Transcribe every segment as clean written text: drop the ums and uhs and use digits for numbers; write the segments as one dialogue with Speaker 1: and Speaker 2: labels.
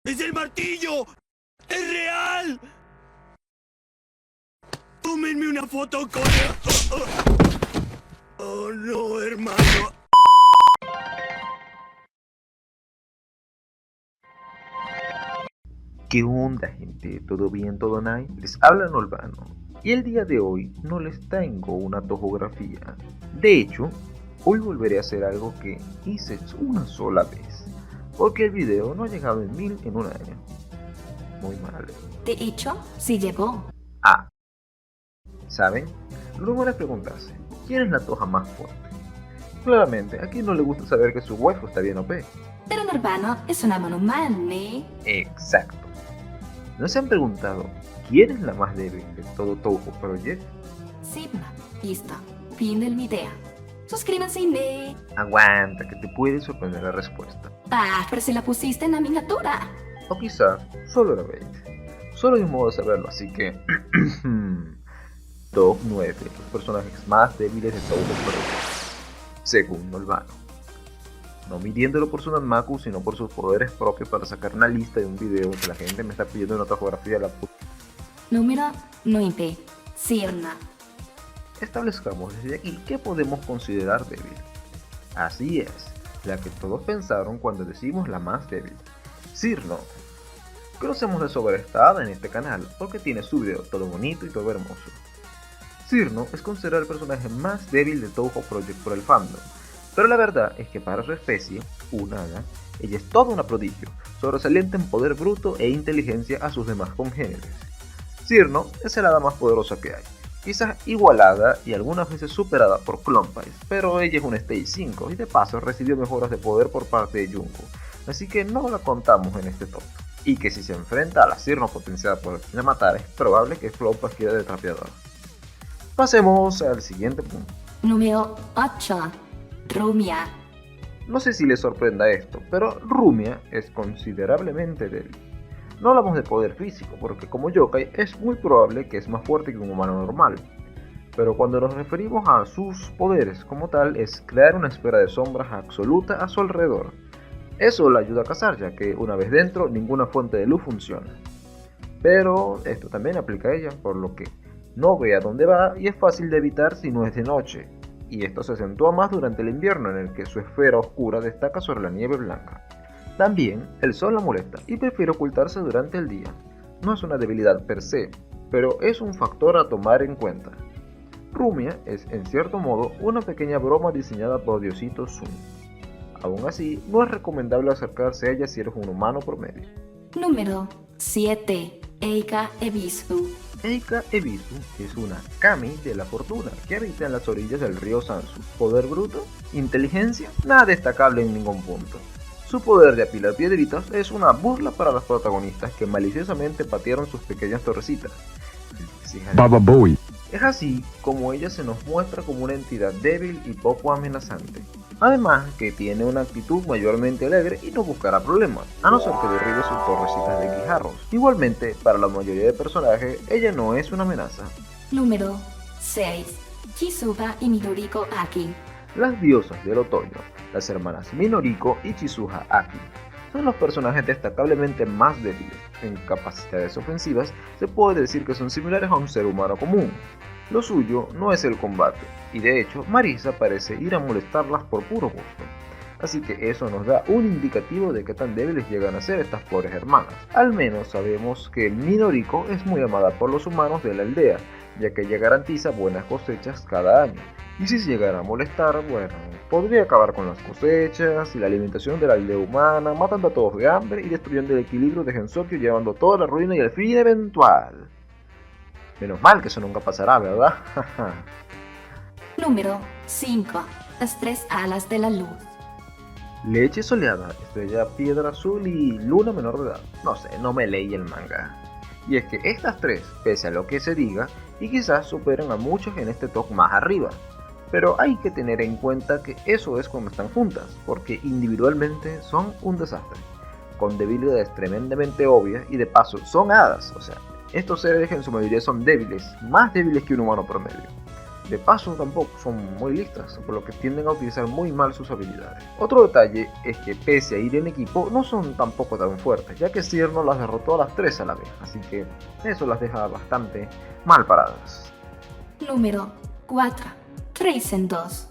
Speaker 1: ¡Es el martillo! ¡Es real! ¡Tómenme una foto con... Oh, no, hermano.
Speaker 2: ¿Qué onda, gente? ¿Todo bien, todo nice? Les habla Nolvano y el día de hoy no les tengo una tojografía. De hecho, hoy volveré a hacer algo que hice una sola vez, porque el video no ha llegado en 1000 en un año. Muy mal.
Speaker 3: De hecho, sí llegó.
Speaker 2: Ah, ¿saben? Lo bueno es preguntarse, ¿quién es la toja más fuerte? Claramente, a quien no le gusta saber que su waifu está bien OP.
Speaker 3: Pero Nirvana es una monomane.
Speaker 2: Exacto. ¿No se han preguntado quién es la más débil de todo Touhou Project?
Speaker 3: Sigma. Listo. Fin del video. Suscríbanse, ne.
Speaker 2: Aguanta, que te puede sorprender la respuesta.
Speaker 3: Ah, pero si la pusiste en la miniatura.
Speaker 2: O quizás solo era bait. Solo hay un modo de saberlo, así que... Top 9. Los personajes más débiles de Touhou Project. Según Nolvano. No midiéndolo por su Nanmaku, sino por sus poderes propios para sacar una lista de un video que la gente me está pidiendo una tojografía de la puta.
Speaker 3: Número 9. Sirna.
Speaker 2: Establezcamos desde aquí qué podemos considerar débil. Así es, la que todos pensaron cuando decimos la más débil. Cirno. Conocemos de sobreestada en este canal porque tiene su video todo bonito y todo hermoso. Cirno es considerado el personaje más débil de Touhou Project por el fandom, pero la verdad es que para su especie, un hada, ella es toda una prodigio, sobresaliente en poder bruto e inteligencia a sus demás congéneres. Cirno es el hada más poderosa que hay, quizás igualada y algunas veces superada por Clonpice, pero ella es un Stage 5 y de paso recibió mejoras de poder por parte de Junko, así que no la contamos en este top. Y que si se enfrenta a la Cirno potenciada por el Matar, es probable que Clonpice quede de trapeador. Pasemos al siguiente punto.
Speaker 3: Número 8. Rumia.
Speaker 2: No sé si les sorprenda esto, pero Rumia es considerablemente débil. No hablamos de poder físico, porque como yokai es muy probable que es más fuerte que un humano normal. Pero cuando nos referimos a sus poderes como tal, es crear una esfera de sombras absoluta a su alrededor. Eso la ayuda a cazar, ya que una vez dentro, ninguna fuente de luz funciona. Pero esto también aplica a ella, por lo que no ve a dónde va y es fácil de evitar si no es de noche. Y esto se acentúa más durante el invierno, en el que su esfera oscura destaca sobre la nieve blanca. También, el sol la molesta y prefiere ocultarse durante el día. No es una debilidad per se, pero es un factor a tomar en cuenta. Rumia es, en cierto modo, una pequeña broma diseñada por Diosito Sun. Aún así, no es recomendable acercarse a ella si eres un humano promedio.
Speaker 3: Número 7. Eika Ebisu.
Speaker 2: Eika Ebisu es una kami de la fortuna que habita en las orillas del río Sansu. Poder bruto, inteligencia, nada destacable en ningún punto. Su poder de apilar piedritas es una burla para los protagonistas que maliciosamente patearon sus pequeñas torrecitas.
Speaker 4: Baba Bowie.
Speaker 2: Es así como ella se nos muestra como una entidad débil y poco amenazante. Además que tiene una actitud mayormente alegre y no buscará problemas, a no ser que derribe sus torrecitas de guijarros. Igualmente, para la mayoría de personajes, ella no es una amenaza.
Speaker 3: Número 6. Chizuha y Midoriko Aki.
Speaker 2: Las diosas del otoño, las hermanas Minoriko y Chizuha Aki, son los personajes destacablemente más débiles. En capacidades ofensivas, se puede decir que son similares a un ser humano común. Lo suyo no es el combate, y de hecho Marisa parece ir a molestarlas por puro gusto. Así que eso nos da un indicativo de qué tan débiles llegan a ser estas pobres hermanas. Al menos sabemos que Minoriko es muy amada por los humanos de la aldea, ya que ella garantiza buenas cosechas cada año. Y si se llegara a molestar, bueno, podría acabar con las cosechas y la alimentación de la aldea humana, matando a todos de hambre y destruyendo el equilibrio de Gensokyo, llevando toda la ruina y el fin eventual. Menos mal que eso nunca pasará, ¿verdad?
Speaker 3: Número 5. Las 3 alas de la luz.
Speaker 2: Leche soleada, estrella piedra azul y luna menor de edad. No sé, no me leí el manga. Y es que estas tres, pese a lo que se diga, y quizás superen a muchos en este top más arriba. Pero hay que tener en cuenta que eso es cuando están juntas, porque individualmente son un desastre, con debilidades tremendamente obvias y de paso son hadas, o sea, estos seres en su mayoría son débiles, más débiles que un humano promedio. De paso tampoco son muy listas, por lo que tienden a utilizar muy mal sus habilidades. Otro detalle es que pese a ir en equipo no son tampoco tan fuertes, ya que Cierno las derrotó a las 3 a la vez, así que eso las deja bastante mal paradas.
Speaker 3: Número 4. Raizen 2.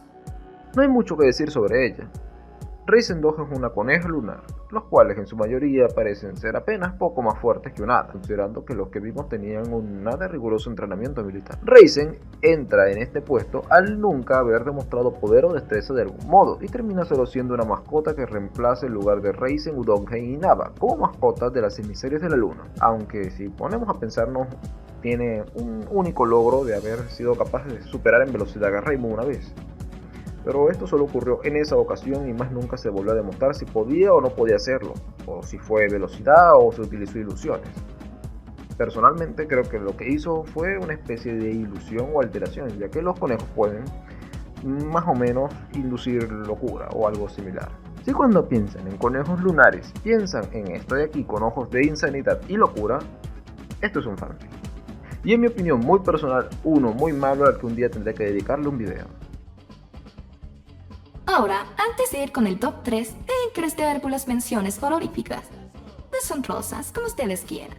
Speaker 2: No hay mucho que decir sobre ella. Raizen 2 es una coneja lunar, los cuales en su mayoría parecen ser apenas poco más fuertes que un hada, considerando que los que vimos tenían un nada riguroso entrenamiento militar. Raizen entra en este puesto al nunca haber demostrado poder o destreza de algún modo, y termina solo siendo una mascota que reemplaza el lugar de Raizen, Udongen y Nava como mascotas de las emisarios de la luna, aunque si ponemos a pensarnos, tiene un único logro de haber sido capaz de superar en velocidad a Raimon una vez. Pero esto solo ocurrió en esa ocasión y más nunca se volvió a demostrar si podía o no podía hacerlo, o si fue velocidad o se utilizó ilusiones. Personalmente creo que lo que hizo fue una especie de ilusión o alteración, ya que los conejos pueden más o menos inducir locura o algo similar. Si cuando piensan en conejos lunares piensan en estoy aquí con ojos de insanidad y locura, esto es un fanfic. Y en mi opinión muy personal, uno muy malo al que un día tendré que dedicarle un video.
Speaker 3: Ahora, antes de ir con el top 3, quiero dar por las menciones honoríficas. Deshonrosas, como ustedes quieran.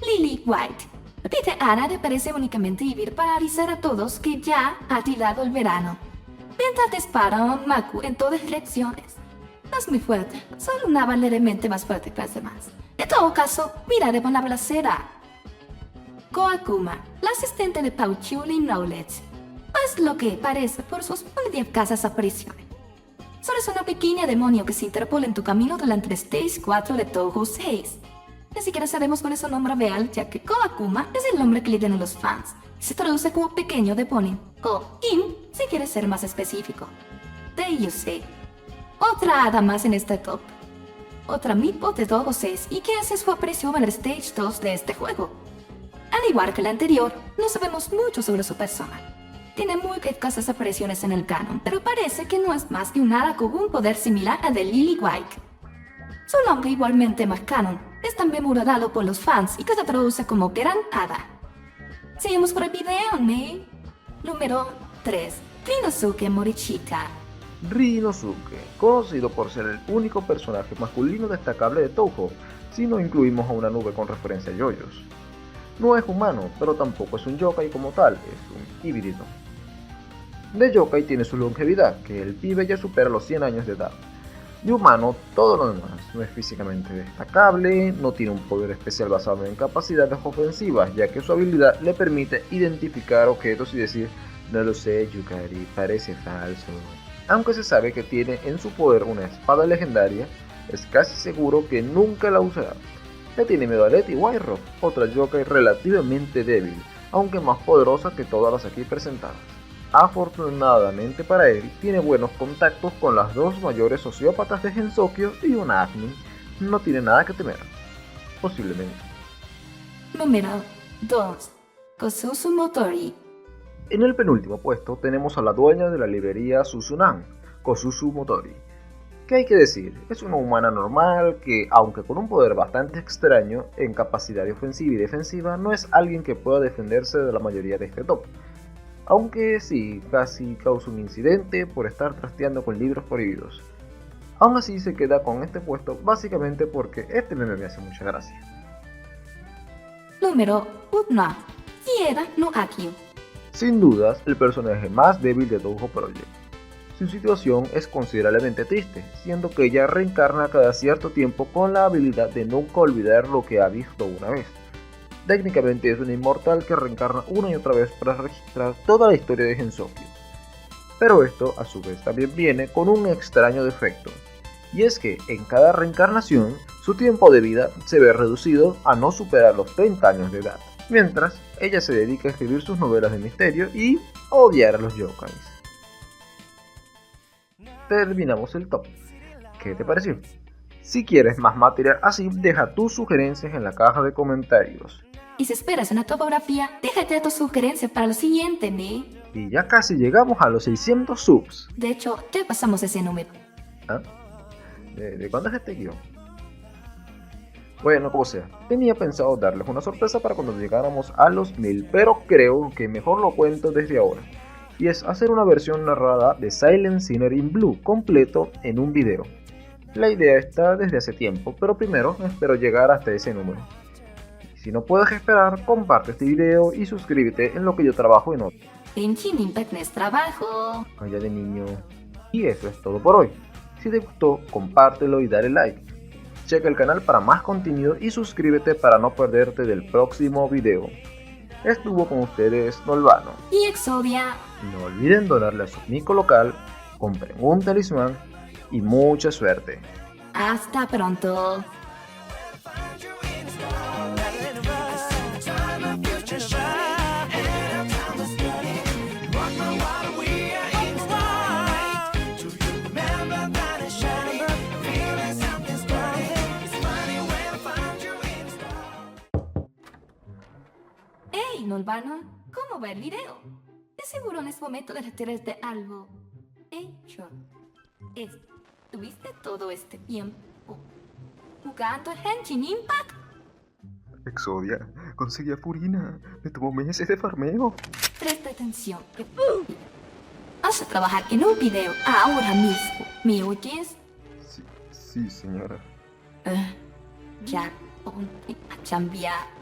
Speaker 3: Lily White. Pide Ana le parece únicamente vivir para avisar a todos que ya ha llegado el verano. Mientras dispara a un Maku en todas direcciones. No es muy fuerte, solo una levemente más fuerte que las demás. En todo caso, mira de buena balacera. Koakuma, la asistente de Pauchuli Knowledge. Es lo que parece por sus escasas apariciones. Solo es una pequeña demonio que se interpola en tu camino durante el Stage 4 de Touhou 6. Ni siquiera sabemos cuál es su nombre real, ya que Koakuma es el nombre que le dan a los fans, y se traduce como pequeño demonio, o Im, si quieres ser más específico. There you say. Otra hada más en este top. Otra Meatbot de Touhou 6 y que hace su aparición en el Stage 2 de este juego. Al igual que la anterior, no sabemos mucho sobre su persona. Tiene muy escasas apariciones en el canon, pero parece que no es más que un hada con un poder similar al de Lily White. Su nombre, igualmente más canon, es también memorado por los fans y que se traduce como Gran Hada. Seguimos por el video, ¿no? Número 3. Rinosuke Morichika.
Speaker 2: Rinosuke, conocido por ser el único personaje masculino destacable de Touhou, si no incluimos a una nube con referencia a yoyos. No es humano, pero tampoco es un yokai como tal, es un híbrido. De yokai tiene su longevidad, que el pibe ya supera los 100 años de edad. De humano, todo lo demás, no es físicamente destacable, no tiene un poder especial basado en capacidades ofensivas, ya que su habilidad le permite identificar objetos y decir, no lo sé Yukari, parece falso. Aunque se sabe que tiene en su poder una espada legendaria, es casi seguro que nunca la usará. Le tiene miedo a Letty Whiterock, otra yokai relativamente débil, aunque más poderosa que todas las aquí presentadas. Afortunadamente para él, tiene buenos contactos con las dos mayores sociópatas de Gensokyo y una admin. No tiene nada que temer. Posiblemente.
Speaker 3: Número 2. Kosusu Motori.
Speaker 2: En el penúltimo puesto tenemos a la dueña de la librería Susunan, Kosusu Motori. ¿Qué hay que decir? Es una humana normal que, aunque con un poder bastante extraño en capacidad de ofensiva y defensiva, no es alguien que pueda defenderse de la mayoría de este top. Aunque sí, casi causa un incidente por estar trasteando con libros prohibidos. Aún así se queda con este puesto básicamente porque este meme me hace mucha gracia.
Speaker 3: Número 1. Hieda no Akio.
Speaker 2: Sin dudas, el personaje más débil de Touhou Project. Su situación es considerablemente triste, siendo que ella reencarna cada cierto tiempo con la habilidad de nunca olvidar lo que ha visto una vez. Técnicamente es una inmortal que reencarna una y otra vez para registrar toda la historia de Gensokyo. Pero esto a su vez también viene con un extraño defecto, y es que en cada reencarnación su tiempo de vida se ve reducido a no superar los 30 años de edad, mientras ella se dedica a escribir sus novelas de misterio y a odiar a los yokais. Terminamos el top. ¿Qué te pareció? Si quieres más material así, deja tus sugerencias en la caja de comentarios.
Speaker 3: Y si esperas una topografía, déjate tu sugerencia para lo siguiente, ¿no?
Speaker 2: Y ya casi llegamos a los 600 subs.
Speaker 3: De hecho, ya pasamos ese número.
Speaker 2: ¿Ah? ¿De cuándo es este guión? Bueno, como sea, tenía pensado darles una sorpresa para cuando llegáramos a los 1000, pero creo que mejor lo cuento desde ahora. y es hacer una versión narrada de Silent Sinner in Blue completo en un video. La idea está desde hace tiempo, pero primero espero llegar hasta ese número. Si no puedes esperar, comparte este video y suscríbete en lo que yo trabajo en otro.
Speaker 3: Genshin Impact no es trabajo.
Speaker 2: Calla de niño. Y eso es todo por hoy. Si te gustó, compártelo y dale like. Checa el canal para más contenido y suscríbete para no perderte del próximo video. Estuvo con ustedes Nolvano.
Speaker 3: Y Exodia.
Speaker 2: No olviden donarle a su mico local, compren un talismán y mucha suerte.
Speaker 3: Hasta pronto. Hey, Nolvano, ¿cómo va el video? De seguro no es momento de retirarte algo. Hecho. ¿Estuviste todo este tiempo jugando Genshin Impact?
Speaker 2: Exodia, conseguí a Furina. Me tomó meses de farmeo.
Speaker 3: Presta atención. Vas a trabajar en un video ahora mismo. ¿Me oyes?
Speaker 2: Sí, señora.
Speaker 3: Ya ponte a chambear.